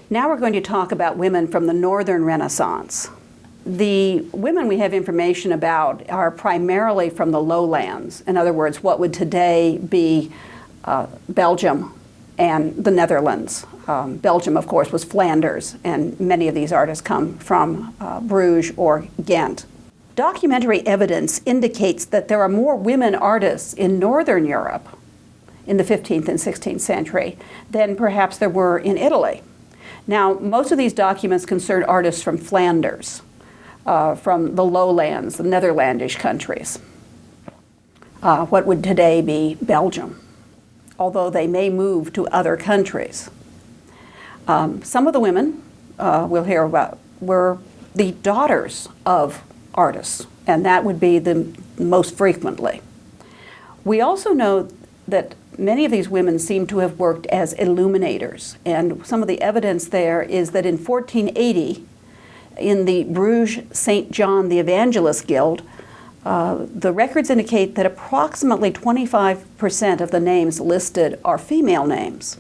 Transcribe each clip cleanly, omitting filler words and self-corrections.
Now we're going to talk about women from the Northern Renaissance. The women we have information about are primarily from the lowlands. In other words, what would today be Belgium and the Netherlands. Belgium, of course, was Flanders, and many of these artists come from Bruges or Ghent. Documentary evidence indicates that there are more women artists in Northern Europe in the 15th and 16th century than perhaps there were in Italy. Now, most of these documents concern artists from Flanders, from the lowlands, the Netherlandish countries, what would today be Belgium, although they may move to other countries. Some of the women we'll hear about were the daughters of artists, and that would be the most frequently. We also know that many of these women seem to have worked as illuminators, and some of the evidence there is that in 1480, in the Bruges St. John the Evangelist Guild, the records indicate that approximately 25% of the names listed are female names.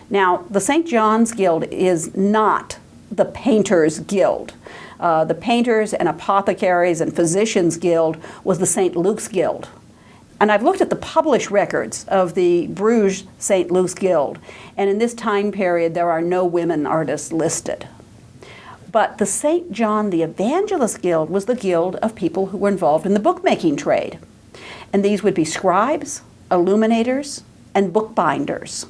Now, the St. John's Guild is not the Painters Guild. The Painters and Apothecaries and Physicians Guild was the St. Luke's Guild. And I've looked at the published records of the Bruges St. Luke's Guild, and in this time period there are no women artists listed. But the St. John the Evangelist Guild was the guild of people who were involved in the bookmaking trade. And these would be scribes, illuminators, and bookbinders.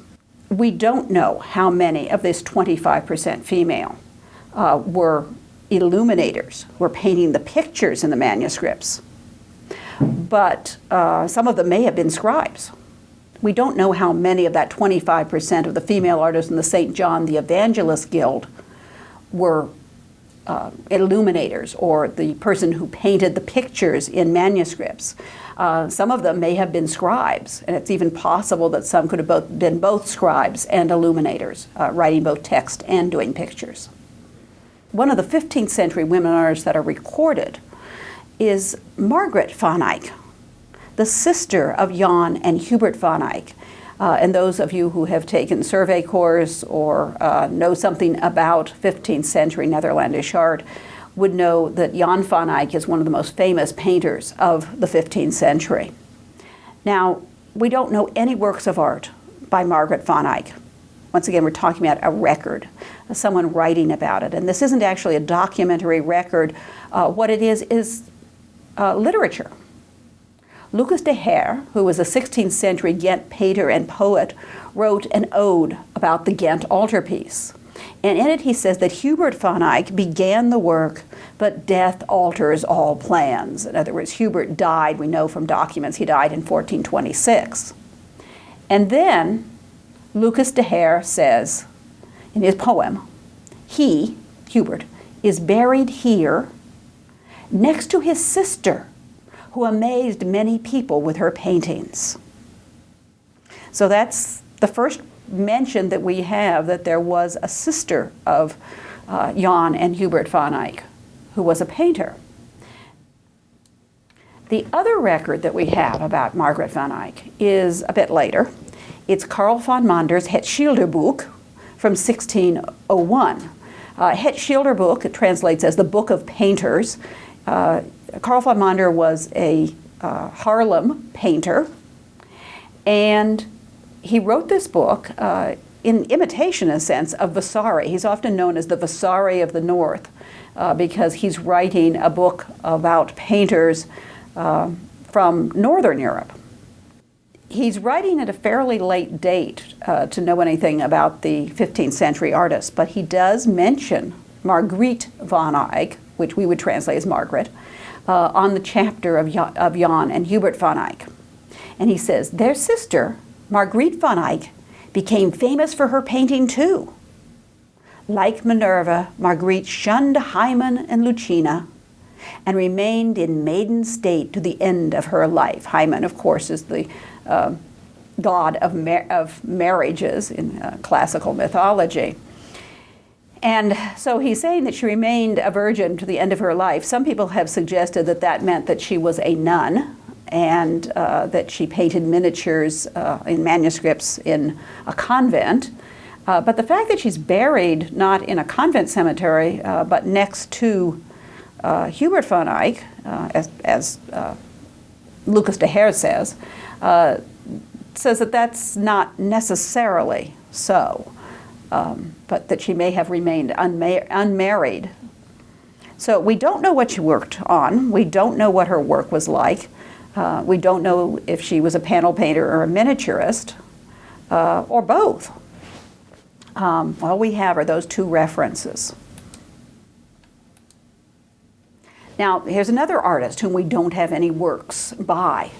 We don't know how many of this 25% female were illuminators, were painting the pictures in the manuscripts. But some of them may have been scribes. We don't know how many of that 25% of the female artists in the St. John the Evangelist Guild were illuminators, or the person who painted the pictures in manuscripts. Some of them may have been scribes, and it's even possible that some could have been both scribes and illuminators, writing both text and doing pictures. One of the 15th century women artists that are recorded is Margaret van Eyck, the sister of Jan and Hubert van Eyck. And those of you who have taken survey course or know something about 15th century Netherlandish art would know that Jan van Eyck is one of the most famous painters of the 15th century. Now, we don't know any works of art by Margaret van Eyck. Once again, we're talking about a record, someone writing about it. And this isn't actually a documentary record. What it is literature. Lucas de Heer, who was a 16th century Ghent painter and poet, wrote an ode about the Ghent altarpiece. And in it he says that Hubert van Eyck began the work, but death alters all plans. In other words, Hubert died, we know from documents, he died in 1426. And then Lucas de Heer says in his poem, he, Hubert, is buried here next to his sister, who amazed many people with her paintings. So that's the first mention that we have that there was a sister of Jan and Hubert van Eyck, who was a painter. The other record that we have about Margaret van Eyck is a bit later. It's Carl van Mander's Het Schilderboek from 1601. Het Schilderboek, it translates as the Book of Painters. Carl van Mander was a Haarlem painter, and he wrote this book in imitation, in a sense, of Vasari. He's often known as the Vasari of the North because he's writing a book about painters from Northern Europe. He's writing at a fairly late date to know anything about the 15th century artists, but he does mention Margaret van Eyck, which we would translate as Margaret, on the chapter of Jan and Hubert van Eyck. And he says, their sister, Margaret van Eyck, became famous for her painting too. Like Minerva, Margaret shunned Hymen and Lucina and remained in maiden state to the end of her life. Hymen, of course, is the god of marriages in classical mythology. And so he's saying that she remained a virgin to the end of her life. Some people have suggested that that meant that she was a nun and that she painted miniatures in manuscripts in a convent. But the fact that she's buried not in a convent cemetery, but next to Hubert van Eyck, as Lucas de Heer says that that's not necessarily so, but that she may have remained unmarried. So we don't know what she worked on. We don't know what her work was like. We don't know if she was a panel painter or a miniaturist, or both. All we have are those two references. Now, here's another artist whom we don't have any works by.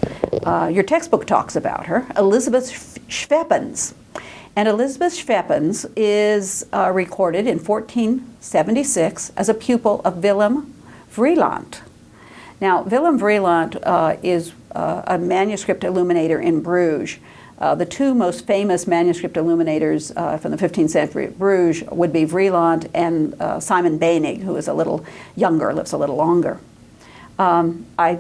Your textbook talks about her, Elisabeth Scepens. And Elisabeth Scepens is recorded in 1476 as a pupil of Willem Vreeland. Now, Willem Vreeland is a manuscript illuminator in Bruges. The two most famous manuscript illuminators from the 15th century at Bruges would be Vreeland and Simon Beynig, who is a little younger, lives a little longer. I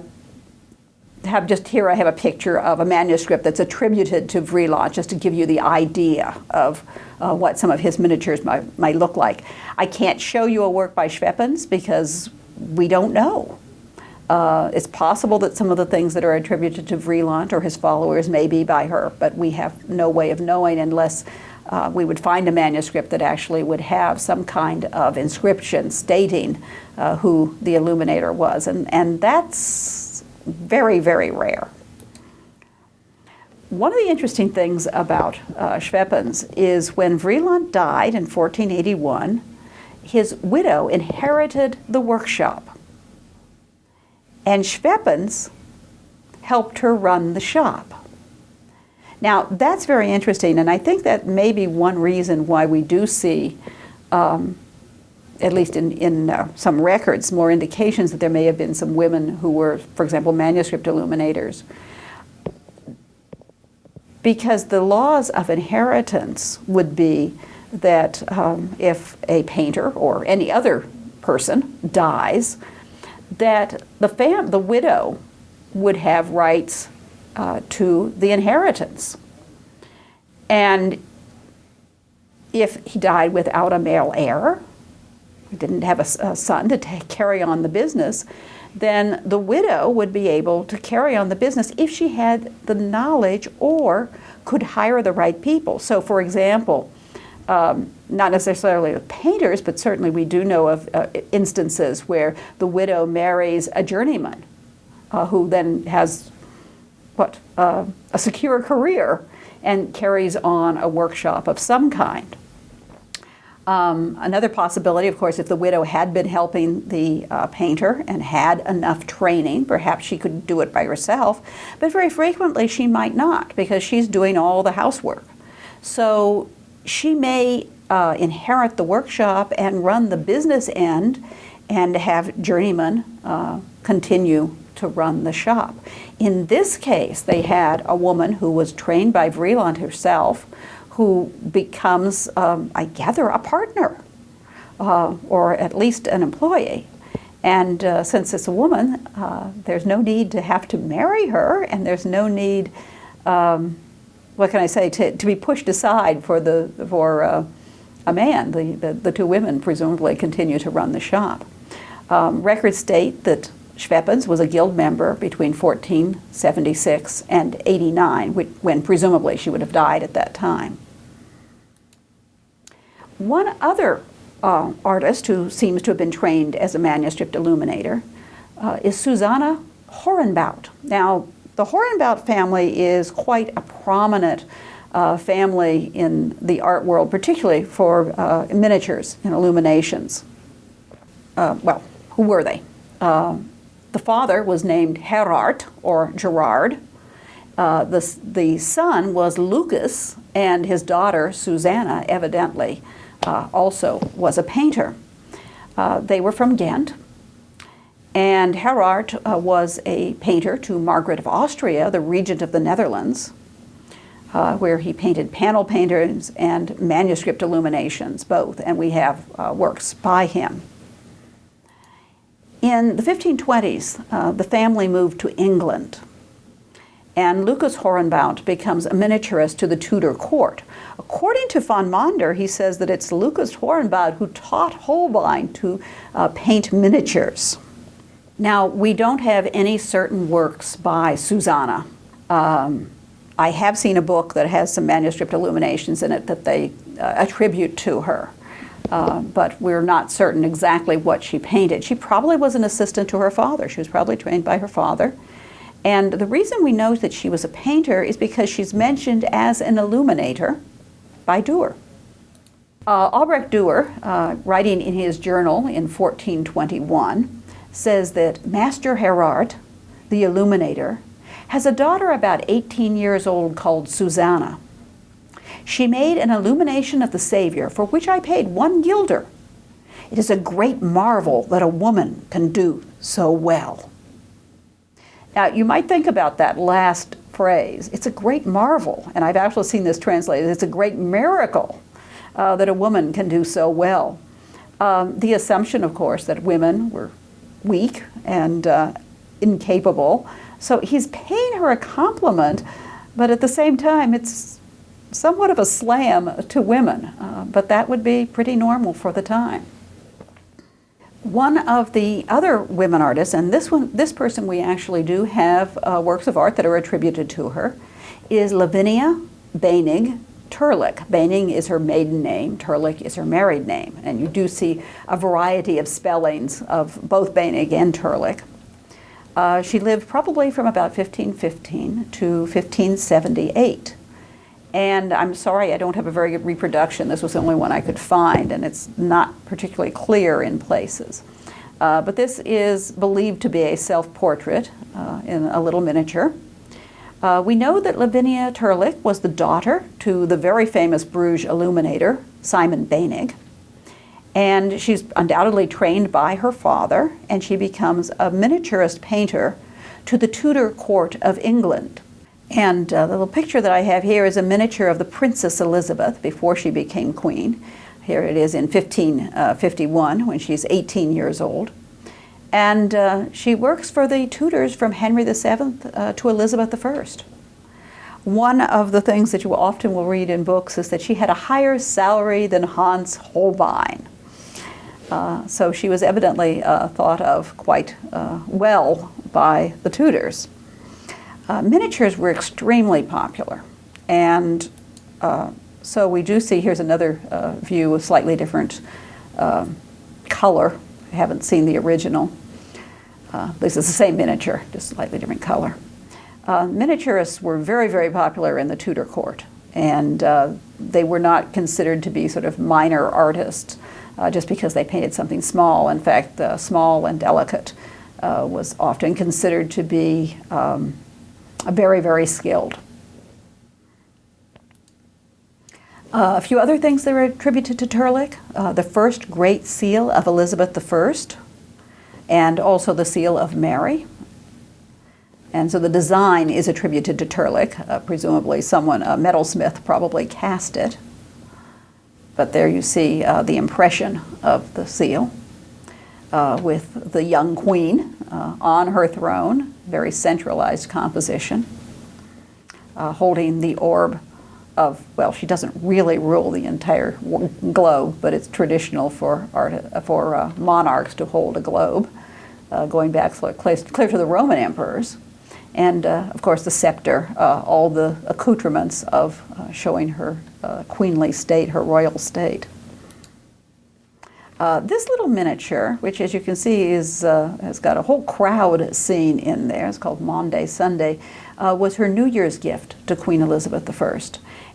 have a picture of a manuscript that's attributed to Vreeland, just to give you the idea of what some of his miniatures might look like. I can't show you a work by Scepens because we don't know. It's possible that some of the things that are attributed to Vreeland or his followers may be by her, but we have no way of knowing unless we would find a manuscript that actually would have some kind of inscription stating who the illuminator was, and that's very, very rare. One of the interesting things about Scepens is when Vreeland died in 1481, his widow inherited the workshop. And Scepens helped her run the shop. Now, that's very interesting, and I think that may be one reason why we do see, at least in some records, more indications that there may have been some women who were, for example, manuscript illuminators. Because the laws of inheritance would be that if a painter or any other person dies, that the widow would have rights to the inheritance. And if he died without a male heir, he didn't have a son to carry on the business, then the widow would be able to carry on the business if she had the knowledge or could hire the right people. So, for example, not necessarily with painters, but certainly we do know of instances where the widow marries a journeyman who then has a secure career and carries on a workshop of some kind. Another possibility, of course, if the widow had been helping the painter and had enough training, perhaps she could do it by herself, but very frequently she might not because she's doing all the housework. So she may inherit the workshop and run the business end and have journeymen continue to run the shop. In this case, they had a woman who was trained by Vreeland herself, who becomes, I gather, a partner, or at least an employee. And since it's a woman, there's no need to have to marry her, and there's no need, what can I say, to be pushed aside for a man. The two women presumably continue to run the shop. Records state that Scepens was a guild member between 1476 and 89, when presumably she would have died at that time. One other artist who seems to have been trained as a manuscript illuminator is Susanna Horenbout. Now, the Horenbout family is quite a prominent family in the art world, particularly for miniatures and illuminations. Well, who were they? The father was named Gerard, or Gerard. The son was Lucas, and his daughter, Susanna, evidently also was a painter. They were from Ghent, and Gerard was a painter to Margaret of Austria, the regent of the Netherlands, where he painted panel paintings and manuscript illuminations, both, and we have works by him. In the 1520s, the family moved to England, and Lucas Horenbout becomes a miniaturist to the Tudor court. According to von Mander, he says that it's Lucas Horenbout who taught Holbein to paint miniatures. Now, we don't have any certain works by Susanna. I have seen a book that has some manuscript illuminations in it that they attribute to her, but we're not certain exactly what she painted. She probably was an assistant to her father. She was probably trained by her father. And the reason we know that she was a painter is because she's mentioned as an illuminator by Durer. Albrecht Durer, writing in his journal in 1421, says that Master Gerard, the illuminator, has a daughter about 18 years old called Susanna. She made an illumination of the Savior, for which I paid 1 guilder. It is a great marvel that a woman can do so well. Now, you might think about that last phrase. It's a great marvel, and I've actually seen this translated. It's a great miracle that a woman can do so well. The assumption, of course, that women were weak and incapable. So he's paying her a compliment, but at the same time, it's somewhat of a slam to women. But that would be pretty normal for the time. One of the other women artists, and this person we actually do have works of art that are attributed to her, is Levinia Teerling. Beining is her maiden name, Teerlinc is her married name, and you do see a variety of spellings of both Beining and Teerlinc. She lived probably from about 1515 to 1578. And I'm sorry, I don't have a very good reproduction. This was the only one I could find, and it's not particularly clear in places. But this is believed to be a self-portrait in a little miniature. We know that Levinia Teerling was the daughter to the very famous Bruges illuminator, Simon Beining. And she's undoubtedly trained by her father, and she becomes a miniaturist painter to the Tudor court of England. And the little picture that I have here is a miniature of the Princess Elizabeth before she became queen. Here it is in 1551 when she's 18 years old. And she works for the Tudors from Henry VII to Elizabeth I. One of the things that you often will read in books is that she had a higher salary than Hans Holbein. So she was evidently thought of quite well by the Tudors. Miniatures were extremely popular, and so we do see, here's another view, a slightly different color. I haven't seen the original. This is the same miniature, just slightly different color. Miniaturists were very, very popular in the Tudor court, and they were not considered to be sort of minor artists just because they painted something small. In fact, small and delicate was often considered to be very, very skilled. A few other things that are attributed to Teerlinc. The first great seal of Elizabeth I, and also the seal of Mary. And so the design is attributed to Teerlinc. Presumably someone, a metalsmith, probably cast it. But there you see the impression of the seal with the young queen on her throne, very centralized composition, holding the orb of, well, she doesn't really rule the entire globe, but it's traditional for monarchs to hold a globe, going back clear to the Roman emperors. And of course the scepter, all the accoutrements of showing her queenly state, her royal state. This little miniature, which as you can see has got a whole crowd scene in there, it's called Maundy Sunday, was her New Year's gift to Queen Elizabeth I.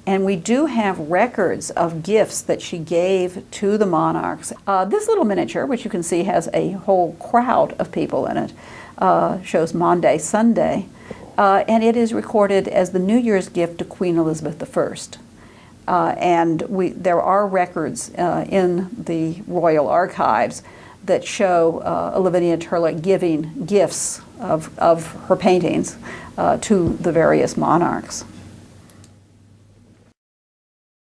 And we do have records of gifts that she gave to the monarchs. This little miniature, which you can see has a whole crowd of people in it, shows Maundy Sunday, and it is recorded as the New Year's gift to Queen Elizabeth I. And there are records in the royal archives that show Levinia Teerling giving gifts of her paintings to the various monarchs.